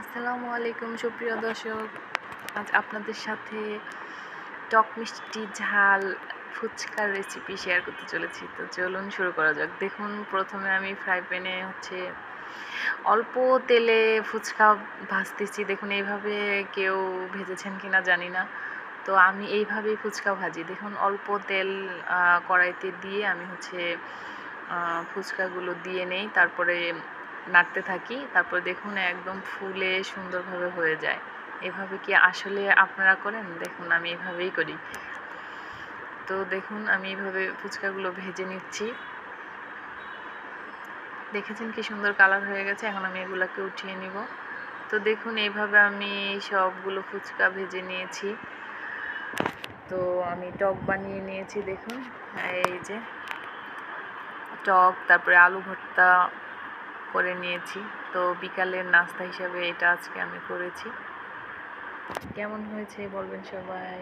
আসসালামু আলাইকুম সুপ্রিয় দর্শক, আজ আপনাদের সাথে টক মিষ্টি ঝাল ফুচকার রেসিপি শেয়ার করতে চলেছি। তো চলুন শুরু করা যাক। দেখুন, প্রথমে আমি ফ্রাই প্যানে অল্প তেলে ফুচকা ভাজতেছি। দেখুন, এইভাবে কেউ ভেজেছেন কিনা জানি না, তো আমি এইভাবেই ফুচকা ভাজি। দেখুন, অল্প তেল কড়াইতে দিয়ে আমি ফুচকাগুলো দিয়ে নেই, তারপরে নাড়তে থাকি। তারপর দেখুন একদম ফুলে সুন্দরভাবে হয়ে যায়। এভাবে কি আসলে আপনারা করেন? দেখুন, আমি এভাবেই করি। তো দেখুন, আমি এইভাবে ফুচকাগুলো ভেজে নিচ্ছি। দেখেছেন কি সুন্দর কালার হয়ে গেছে। এখন আমি এগুলোকে উঠিয়ে নিব। তো দেখুন, এইভাবে আমি সবগুলো ফুচকা ভেজে নিয়েছি। তো আমি টক বানিয়ে নিয়েছি। দেখুন, এই যে টক, তারপরে আলু ভর্তা করে নিয়েছি। তো বিকালের নাস্তা হিসাবে এটা আজকে আমি করেছি। কেমন হয়েছে বলবেন সবাই।